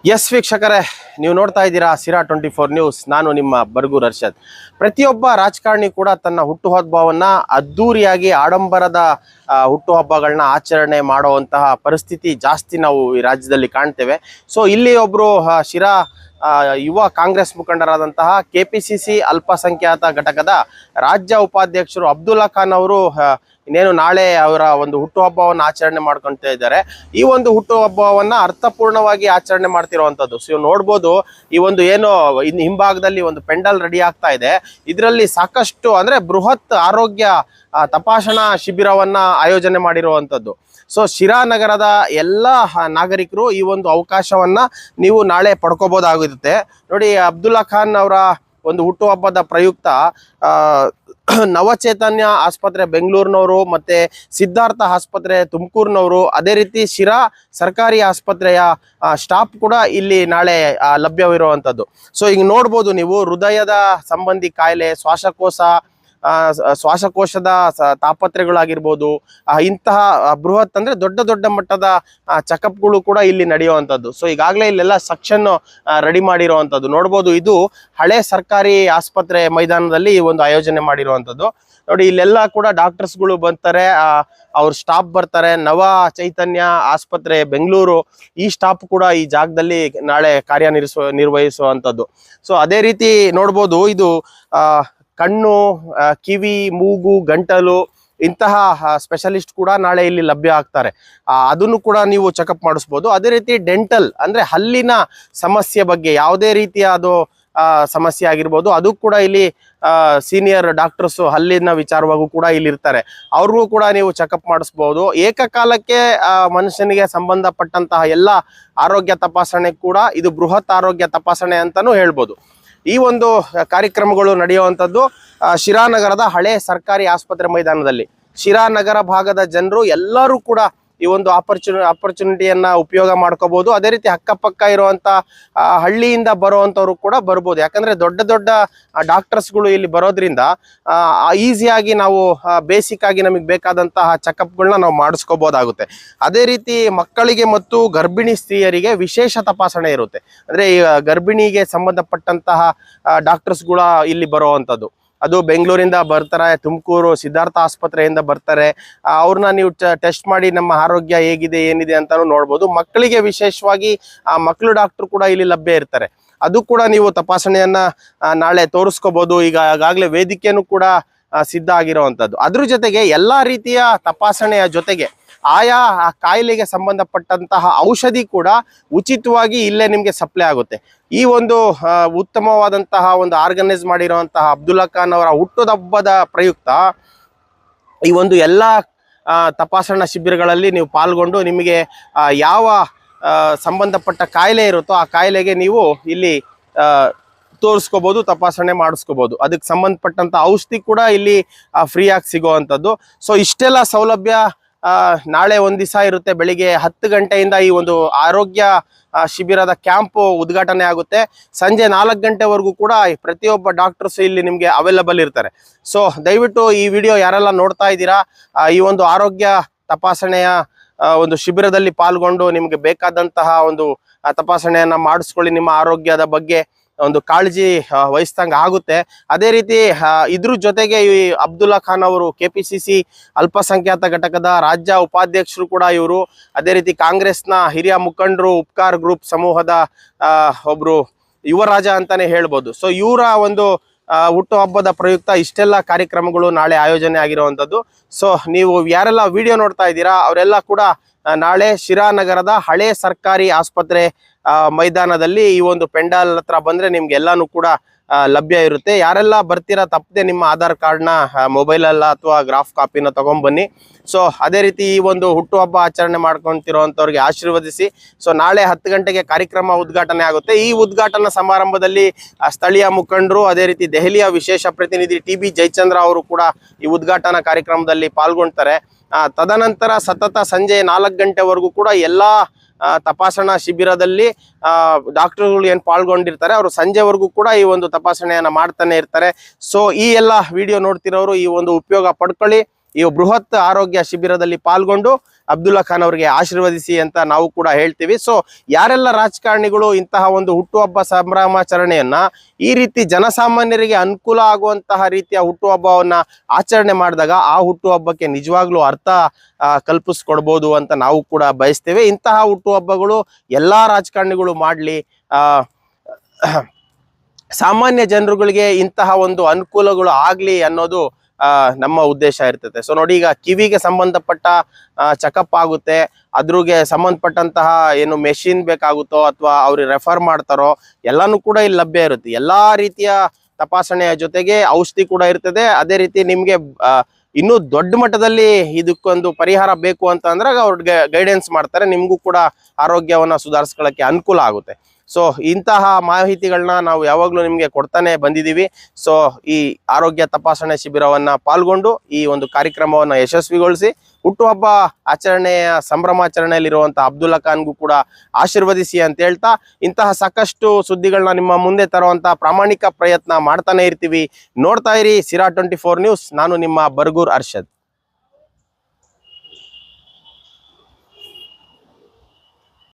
S ವೀಕ್ಷಕರೇ, ನೀವು ನೋಡ್ತಾ ಇದ್ದೀರಾ ಸಿರಾ 24 ನ್ಯೂಸ್. ನಾನು ನಿಮ್ಮ ಬರ್ಗೂರ್ ಅರ್ಷದ್. ಪ್ರತಿಯೊಬ್ಬ ರಾಜಕಾರಣಿ ಕೂಡ ತನ್ನ ಹುಟ್ಟುಹಬ್ಬವನ್ನ ಅದ್ದೂರಿಯಾಗಿ ಆಡಂಬರದ ಹುಟ್ಟುಹಬ್ಬಗಳನ್ನ ಆಚರಣೆ ಮಾಡುವಂತಹ ಪರಿಸ್ಥಿತಿ ಜಾಸ್ತಿ ನಾವು ಈ ರಾಜ್ಯದಲ್ಲಿ ಕಾಣ್ತೇವೆ. ಸೊ ಇಲ್ಲಿ ಒಬ್ರು ಶಿರಾ ಯುವ ಕಾಂಗ್ರೆಸ್ ಮುಖಂಡರಾದಂತಹ ಕೆಪಿಸಿಸಿ ಅಲ್ಪಸಂಖ್ಯಾತ ಘಟಕದ ರಾಜ್ಯ ಉಪಾಧ್ಯಕ್ಷರು ಅಬ್ದುಲ್ಲಾ ಖಾನ್ ಅವರು ಇನ್ನೇನು ನಾಳೆ ಅವರ ಒಂದು ಹುಟ್ಟುಹಬ್ಬವನ್ನು ಆಚರಣೆ ಮಾಡ್ಕೊಳ್ತಾ ಇದ್ದಾರೆ. ಈ ಒಂದು ಹುಟ್ಟುಹಬ್ಬವನ್ನ ಅರ್ಥಪೂರ್ಣವಾಗಿ ಆಚರಣೆ ಮಾಡ್ತಿರುವಂತದ್ದು. ಸೊ ನೋಡ್ಬೋದು, ಈ ಒಂದು ಏನು ಹಿಂಭಾಗದಲ್ಲಿ ಒಂದು ಪೆಂಡಲ್ ರೆಡಿ ಆಗ್ತಾ ಇದೆ. ಇದರಲ್ಲಿ ಸಾಕಷ್ಟು ಅಂದ್ರೆ ಬೃಹತ್ ಆರೋಗ್ಯ ತಪಾಸಣಾ ಶಿಬಿರವನ್ನ ಆಯೋಜನೆ ಮಾಡಿರುವಂತದ್ದು. ಸೊ ಶಿರಾ ನಗರದ ಎಲ್ಲ ನಾಗರಿಕರು ಈ ಒಂದು ಅವಕಾಶವನ್ನ ನೀವು ನಾಳೆ ಪಡ್ಕೋಬಹುದಾಗಿರುತ್ತೆ. ನೋಡಿ, ಅಬ್ದುಲ್ಲಾ ಖಾನ್ ಅವರ ಒಂದು ಹುಟ್ಟುಹಬ್ಬದ ಪ್ರಯುಕ್ತ ನವಚೈತನ್ಯ ಆಸ್ಪತ್ರೆ ಬೆಂಗಳೂರಿನವರು ಮತ್ತೆ ಸಿದ್ಧಾರ್ಥ ಆಸ್ಪತ್ರೆ ತುಮಕೂರಿನವರು, ಅದೇ ರೀತಿ ಶಿರಾ ಸರ್ಕಾರಿ ಆಸ್ಪತ್ರೆಯ ಸ್ಟಾಫ್ ಕೂಡ ಇಲ್ಲಿ ನಾಳೆ ಲಭ್ಯವಿರುವಂಥದ್ದು. ಸೊ ಈಗ ನೋಡ್ಬೋದು ನೀವು, ಹೃದಯದ ಸಂಬಂಧಿ ಕಾಯಿಲೆ, ಶ್ವಾಸಕೋಶದ ತಾಪತ್ರೆಗಳಾಗಿರ್ಬೋದು, ಇಂತಹ ಬೃಹತ್ ಅಂದ್ರೆ ದೊಡ್ಡ ದೊಡ್ಡ ಮಟ್ಟದ ಚೆಕಪ್ಗಳು ಕೂಡ ಇಲ್ಲಿ ನಡೆಯುವಂಥದ್ದು. ಸೊ ಈಗಾಗಲೇ ಇಲ್ಲೆಲ್ಲ ಸೆಕ್ಷನ್ ರೆಡಿ ಮಾಡಿರುವಂಥದ್ದು ನೋಡ್ಬೋದು. ಇದು ಹಳೆ ಸರ್ಕಾರಿ ಆಸ್ಪತ್ರೆ ಮೈದಾನದಲ್ಲಿ ಈ ಒಂದು ಆಯೋಜನೆ ಮಾಡಿರುವಂಥದ್ದು. ನೋಡಿ, ಇಲ್ಲೆಲ್ಲ ಕೂಡ ಡಾಕ್ಟರ್ಸ್ಗಳು ಬರ್ತಾರೆ, ಅವ್ರ ಸ್ಟಾಫ್ ಬರ್ತಾರೆ. ನವ ಚೈತನ್ಯ ಆಸ್ಪತ್ರೆ ಬೆಂಗಳೂರು ಈ ಸ್ಟಾಫ್ ಕೂಡ ಈ ಜಾಗದಲ್ಲಿ ನಾಳೆ ನಿರ್ವಹಿಸುವಂಥದ್ದು. ಸೊ ಅದೇ ರೀತಿ ನೋಡ್ಬೋದು, ಇದು ಕಣ್ಣು, ಕಿವಿ, ಮೂಗು, ಗಂಟಲು ಇಂತಹ ಸ್ಪೆಷಲಿಸ್ಟ್ ಕೂಡ ನಾಳೆ ಇಲ್ಲಿ ಲಭ್ಯ ಆಗ್ತಾರೆ. ಅದನ್ನು ಕೂಡ ನೀವು ಚೆಕಪ್ ಮಾಡಿಸ್ಬೋದು. ಅದೇ ರೀತಿ ಡೆಂಟಲ್ ಅಂದ್ರೆ ಹಲ್ಲಿನ ಸಮಸ್ಯೆ ಬಗ್ಗೆ ಯಾವುದೇ ರೀತಿಯ ಅದು ಸಮಸ್ಯೆ ಆಗಿರ್ಬೋದು, ಅದು ಕೂಡ ಇಲ್ಲಿ ಸೀನಿಯರ್ ಡಾಕ್ಟರ್ಸ್ ಹಲ್ಲಿನ ವಿಚಾರವಾಗೂ ಕೂಡ ಇಲ್ಲಿ ಇರ್ತಾರೆ. ಅವ್ರಿಗೂ ಕೂಡ ನೀವು ಚೆಕಪ್ ಮಾಡಿಸ್ಬೋದು. ಏಕಕಾಲಕ್ಕೆ ಮನುಷ್ಯನಿಗೆ ಸಂಬಂಧಪಟ್ಟಂತಹ ಎಲ್ಲ ಆರೋಗ್ಯ ತಪಾಸಣೆ ಕೂಡ ಇದು ಬೃಹತ್ ಆರೋಗ್ಯ ತಪಾಸಣೆ ಅಂತಾನೂ ಹೇಳ್ಬೋದು. ಈ ಒಂದು ಕಾರ್ಯಕ್ರಮಗಳು ನಡೆಯುವಂಥದ್ದು ಶಿರಾನಗರದ ಹಳೆ ಸರ್ಕಾರಿ ಆಸ್ಪತ್ರೆ ಮೈದಾನದಲ್ಲಿ. ಶಿರಾನಗರ ಭಾಗದ ಜನರು ಎಲ್ಲರೂ ಕೂಡ ಈ ಒಂದು ಆಪರ್ಚುನಿಟಿಯನ್ನ ಉಪಯೋಗ ಮಾಡ್ಕೋಬಹುದು. ಅದೇ ರೀತಿ ಅಕ್ಕಪಕ್ಕ ಇರುವಂತ ಹಳ್ಳಿಯಿಂದ ಬರುವಂತವ್ರು ಕೂಡ ಬರ್ಬೋದು. ಯಾಕಂದ್ರೆ ದೊಡ್ಡ ದೊಡ್ಡ ಡಾಕ್ಟರ್ಸ್ಗಳು ಇಲ್ಲಿ ಬರೋದ್ರಿಂದ ಈಸಿಯಾಗಿ ನಾವು ಬೇಸಿಕ್ ಆಗಿ ನಮಗೆ ಬೇಕಾದಂತಹ ಚೆಕಪ್ಗಳನ್ನ ನಾವು ಮಾಡಿಸ್ಕೋಬಹುದಾಗುತ್ತೆ. ಅದೇ ರೀತಿ ಮಕ್ಕಳಿಗೆ ಮತ್ತು ಗರ್ಭಿಣಿ ಸ್ತ್ರೀಯರಿಗೆ ವಿಶೇಷ ತಪಾಸಣೆ ಇರುತ್ತೆ. ಅಂದ್ರೆ ಈ ಗರ್ಭಿಣಿಗೆ ಸಂಬಂಧಪಟ್ಟಂತಹ ಡಾಕ್ಟರ್ಸ್ಗಳ ಇಲ್ಲಿ ಬರುವಂತದ್ದು. ಅದು ಬೆಂಗಳೂರಿಂದ ಬರ್ತಾರೆ, ತುಮಕೂರು ಸಿದ್ಧಾರ್ಥ ಆಸ್ಪತ್ರೆಯಿಂದ ಬರ್ತಾರೆ. ಅವ್ರನ್ನ ನೀವು ಟೆಸ್ಟ್ ಮಾಡಿ ನಮ್ಮ ಆರೋಗ್ಯ ಹೇಗಿದೆ ಏನಿದೆ ಅಂತಾನು ನೋಡ್ಬೋದು. ಮಕ್ಕಳಿಗೆ ವಿಶೇಷವಾಗಿ ಮಕ್ಕಳು ಡಾಕ್ಟರ್ ಕೂಡ ಇಲ್ಲಿ ಲಭ್ಯ ಇರ್ತಾರೆ. ಅದು ಕೂಡ ನೀವು ತಪಾಸಣೆಯನ್ನ ನಾಳೆ ತೋರಿಸ್ಕೋಬಹುದು. ಈಗಾಗಲೇ ವೇದಿಕೆನೂ ಕೂಡ ಸಿದ್ಧ ಆಗಿರುವಂತದ್ದು. ಅದ್ರ ಜೊತೆಗೆ ಎಲ್ಲಾ ರೀತಿಯ ತಪಾಸಣೆಯ ಜೊತೆಗೆ ಆಯಾ ಕಾಯಿಲೆಗೆ ಸಂಬಂಧಪಟ್ಟಂತಹ ಔಷಧಿ ಕೂಡ ಉಚಿತವಾಗಿ ಇಲ್ಲೇ ನಿಮ್ಗೆ ಸಪ್ಲೈ ಆಗುತ್ತೆ. ಈ ಒಂದು ಉತ್ತಮವಾದಂತಹ ಒಂದು ಆರ್ಗನೈಸ್ ಮಾಡಿರುವಂತಹ ಅಬ್ದುಲ್ಲಾ ಖಾನ್ ಅವರ ಹುಟ್ಟುಹಬ್ಬದ ಪ್ರಯುಕ್ತ ಈ ಒಂದು ಎಲ್ಲ ತಪಾಸಣಾ ಶಿಬಿರಗಳಲ್ಲಿ ನೀವು ಪಾಲ್ಗೊಂಡು ನಿಮಗೆ ಯಾವ ಸಂಬಂಧಪಟ್ಟ ಕಾಯಿಲೆ ಇರುತ್ತೋ ಆ ಕಾಯಿಲೆಗೆ ನೀವು ಇಲ್ಲಿ ತೋರಿಸ್ಕೋಬಹುದು, ತಪಾಸಣೆ ಮಾಡಿಸ್ಕೋಬಹುದು. ಅದಕ್ಕೆ ಸಂಬಂಧಪಟ್ಟಂತ ಔಷಧಿ ಕೂಡ ಇಲ್ಲಿ ಫ್ರೀ ಆಗಿ ಸಿಗುವಂಥದ್ದು. ಸೊ ಇಷ್ಟೆಲ್ಲ ಸೌಲಭ್ಯ ನಾಳೆ ಒಂದ್ ದಿವಸ ಇರುತ್ತೆ. ಬೆಳಿಗ್ಗೆ 10 ಗಂಟೆಯಿಂದ ಈ ಒಂದು ಆರೋಗ್ಯ ಶಿಬಿರದ ಕ್ಯಾಂಪ್ ಉದ್ಘಾಟನೆ ಆಗುತ್ತೆ. ಸಂಜೆ 4 ಗಂಟೆವರೆಗೂ ಕೂಡ ಪ್ರತಿಯೊಬ್ಬ ಡಾಕ್ಟರ್ಸ್ ಇಲ್ಲಿ ನಿಮ್ಗೆ ಅವೈಲಬಲ್ ಇರ್ತಾರೆ. ಸೊ ದಯವಿಟ್ಟು ಈ ವಿಡಿಯೋ ಯಾರೆಲ್ಲ ನೋಡ್ತಾ ಇದ್ದೀರಾ, ಈ ಒಂದು ಆರೋಗ್ಯ ತಪಾಸಣೆಯ ಒಂದು ಶಿಬಿರದಲ್ಲಿ ಪಾಲ್ಗೊಂಡು ನಿಮ್ಗೆ ಬೇಕಾದಂತಹ ಒಂದು ತಪಾಸಣೆಯನ್ನ ಮಾಡಿಸ್ಕೊಳ್ಳಿ. ನಿಮ್ಮ ಆರೋಗ್ಯದ ಬಗ್ಗೆ ಒಂದು ಕಾಳಜಿ ವಹಿಸ್ದಂಗೆ ಆಗುತ್ತೆ. ಅದೇ ರೀತಿ ಇದ್ರ ಜೊತೆಗೆ ಈ ಅಬ್ದುಲ್ಲಾ ಖಾನ್ ಅವರು ಕೆಪಿಸಿಸಿ ಅಲ್ಪಸಂಖ್ಯಾತ ಘಟಕದ ರಾಜ್ಯ ಉಪಾಧ್ಯಕ್ಷರು ಕೂಡ ಇವರು. ಅದೇ ರೀತಿ ಕಾಂಗ್ರೆಸ್ನ ಹಿರಿಯ ಮುಖಂಡರು, ಉಪ್ಕಾರ್ ಗ್ರೂಪ್ ಸಮೂಹದ ಒಬ್ರು ಯುವರಾಜ ಅಂತಾನೆ ಹೇಳ್ಬೋದು. ಸೊ ಇವರ ಒಂದು ಹುಟ್ಟುಹಬ್ಬದ ಪ್ರಯುಕ್ತ ಇಷ್ಟೆಲ್ಲ ಕಾರ್ಯಕ್ರಮಗಳು ನಾಳೆ ಆಯೋಜನೆ ಆಗಿರುವಂಥದ್ದು. ಸೊ ನೀವು ಯಾರೆಲ್ಲ ವಿಡಿಯೋ ನೋಡ್ತಾ ಇದ್ದೀರಾ ಅವರೆಲ್ಲ ಕೂಡ ನಾಳೆ ಶಿರಾನಗರದ ಹಳೆ ಸರ್ಕಾರಿ ಆಸ್ಪತ್ರೆ ಮೈದಾನದಲ್ಲಿ ಈ ಒಂದು ಪೆಂಡಾಲ್ ಹತ್ರ ಬಂದ್ರೆ ನಿಮ್ಗೆ ಎಲ್ಲಾನು ಕೂಡ ಲಭ್ಯ ಇರುತ್ತೆ. ಯಾರೆಲ್ಲ ಬರ್ತೀರಾ ತಪ್ಪದೆ ನಿಮ್ಮ ಆಧಾರ್ ಕಾರ್ಡ್ನ ಮೊಬೈಲಲ್ಲ ಅಥವಾ ಗ್ರಾಫ್ ಕಾಪಿನ ತಗೊಂಡ್ಬನ್ನಿ. ಸೊ ಅದೇ ರೀತಿ ಈ ಒಂದು ಹುಟ್ಟುಹಬ್ಬ ಆಚರಣೆ ಮಾಡ್ಕೊಂತಿರೋಂಥವ್ರಿಗೆ ಆಶೀರ್ವದಿಸಿ. ಸೊ ನಾಳೆ 10 ಗಂಟೆಗೆ ಕಾರ್ಯಕ್ರಮ ಉದ್ಘಾಟನೆ ಆಗುತ್ತೆ. ಈ ಉದ್ಘಾಟನಾ ಸಮಾರಂಭದಲ್ಲಿ ಸ್ಥಳೀಯ ಮುಖಂಡರು, ಅದೇ ರೀತಿ ದೆಹಲಿಯ ವಿಶೇಷ ಪ್ರತಿನಿಧಿ TB ಜಯಚಂದ್ರ ಅವರು ಕೂಡ ಈ ಉದ್ಘಾಟನಾ ಕಾರ್ಯಕ್ರಮದಲ್ಲಿ ಪಾಲ್ಗೊಳ್ತಾರೆ. ತದನಂತರ ಸತತ ಸಂಜೆ 4 ಗಂಟೆವರೆಗೂ ಕೂಡ ಎಲ್ಲಾ ತಪಾಸಣಾ ಶಿಬಿರದಲ್ಲಿ ಡಾಕ್ಟರ್ಗಳು ಏನ್ ಪಾಲ್ಗೊಂಡಿರ್ತಾರೆ ಅವರು ಸಂಜೆವರೆಗೂ ಕೂಡ ಈ ಒಂದು ತಪಾಸಣೆಯನ್ನ ಮಾಡ್ತಾನೆ ಇರ್ತಾರೆ. ಸೊ ಈ ಎಲ್ಲ ವಿಡಿಯೋ ನೋಡ್ತಿರೋರು ಈ ಒಂದು ಉಪಯೋಗ ಪಡ್ಕೊಳ್ಳಿ. ಈ ಬೃಹತ್ ಆರೋಗ್ಯ ಶಿಬಿರದಲ್ಲಿ ಪಾಲ್ಗೊಂಡು ಅಬ್ದುಲ್ಲಾ ಖಾನ್ ಅವರಿಗೆ ಆಶೀರ್ವದಿಸಿ ಅಂತ ನಾವು ಕೂಡ ಹೇಳ್ತೀವಿ. ಸೊ ಯಾರೆಲ್ಲ ರಾಜಕಾರಣಿಗಳು ಇಂತಹ ಒಂದು ಹುಟ್ಟುಹಬ್ಬ ಸಂಭ್ರಮಾಚರಣೆಯನ್ನ ಈ ರೀತಿ ಜನಸಾಮಾನ್ಯರಿಗೆ ಅನುಕೂಲ ಆಗುವಂತಹ ರೀತಿಯ ಹುಟ್ಟುಹಬ್ಬವನ್ನ ಆಚರಣೆ ಮಾಡಿದಾಗ ಆ ಹುಟ್ಟುಹಬ್ಬಕ್ಕೆ ನಿಜವಾಗ್ಲೂ ಅರ್ಥ ಕಲ್ಪಿಸ್ಕೊಡ್ಬೋದು ಅಂತ ನಾವು ಕೂಡ ಬಯಸ್ತೇವೆ. ಇಂತಹ ಹುಟ್ಟುಹಬ್ಬಗಳು ಎಲ್ಲಾ ರಾಜಕಾರಣಿಗಳು ಮಾಡ್ಲಿ, ಸಾಮಾನ್ಯ ಜನರುಗಳಿಗೆ ಇಂತಹ ಒಂದು ಅನುಕೂಲಗಳು ಆಗ್ಲಿ ಅನ್ನೋದು ನಮ್ಮ ಉದ್ದೇಶ ಇರ್ತದೆ. ಸೊ ನೋಡಿ, ಈಗ ಕಿವಿಗೆ ಸಂಬಂಧಪಟ್ಟ ಚೆಕಪ್ ಆಗುತ್ತೆ, ಅದ್ರಿಗೆ ಸಂಬಂಧಪಟ್ಟಂತಹ ಏನು ಮೆಷಿನ್ ಬೇಕಾಗುತ್ತೋ ಅಥವಾ ಅವ್ರಿಗೆ ರೆಫರ್ ಮಾಡ್ತಾರೋ ಎಲ್ಲಾನು ಕೂಡ ಇಲ್ಲಿ ಲಭ್ಯ ಇರುತ್ತೆ. ಎಲ್ಲಾ ರೀತಿಯ ತಪಾಸಣೆಯ ಜೊತೆಗೆ ಔಷಧಿ ಕೂಡ ಇರ್ತದೆ. ಅದೇ ರೀತಿ ನಿಮ್ಗೆ ಇನ್ನೂ ದೊಡ್ಡ ಮಟ್ಟದಲ್ಲಿ ಇದಕ್ಕೊಂದು ಪರಿಹಾರ ಬೇಕು ಅಂತ ಅಂದ್ರೆ ಅವ್ರಿಗೆ ಗೈಡೆನ್ಸ್ ಮಾಡ್ತಾರೆ, ನಿಮ್ಗೂ ಕೂಡ ಆರೋಗ್ಯವನ್ನ ಸುಧಾರಿಸ್ಕೊಳ್ಳಕ್ಕೆ ಅನುಕೂಲ ಆಗುತ್ತೆ. ಸೊ ಇಂತಹ ಮಾಹಿತಿಗಳನ್ನ ನಾವು ಯಾವಾಗ್ಲೂ ನಿಮ್ಗೆ ಕೊಡ್ತಾನೆ ಬಂದಿದ್ದೀವಿ. ಸೊ ಈ ಆರೋಗ್ಯ ತಪಾಸಣೆ ಶಿಬಿರವನ್ನ ಪಾಲ್ಗೊಂಡು ಈ ಒಂದು ಕಾರ್ಯಕ್ರಮವನ್ನ ಯಶಸ್ವಿಗೊಳಿಸಿ ಹುಟ್ಟುಹಬ್ಬ ಆಚರಣೆಯ ಸಂಭ್ರಮಾಚರಣೆಯಲ್ಲಿರುವಂತಹ ಅಬ್ದುಲ್ಲಾ ಖಾನ್ಗೂ ಕೂಡ ಆಶೀರ್ವದಿಸಿ ಅಂತ ಹೇಳ್ತಾ, ಇಂತಹ ಸಾಕಷ್ಟು ಸುದ್ದಿಗಳನ್ನ ನಿಮ್ಮ ಮುಂದೆ ತರುವಂತಹ ಪ್ರಾಮಾಣಿಕ ಪ್ರಯತ್ನ ಮಾಡ್ತಾನೆ ಇರ್ತೀವಿ. ನೋಡ್ತಾ ಇರಿ ಸಿರಾ 24 ನ್ಯೂಸ್. ನಾನು ನಿಮ್ಮ ಬರ್ಗೂರ್ ಅರ್ಷದ್.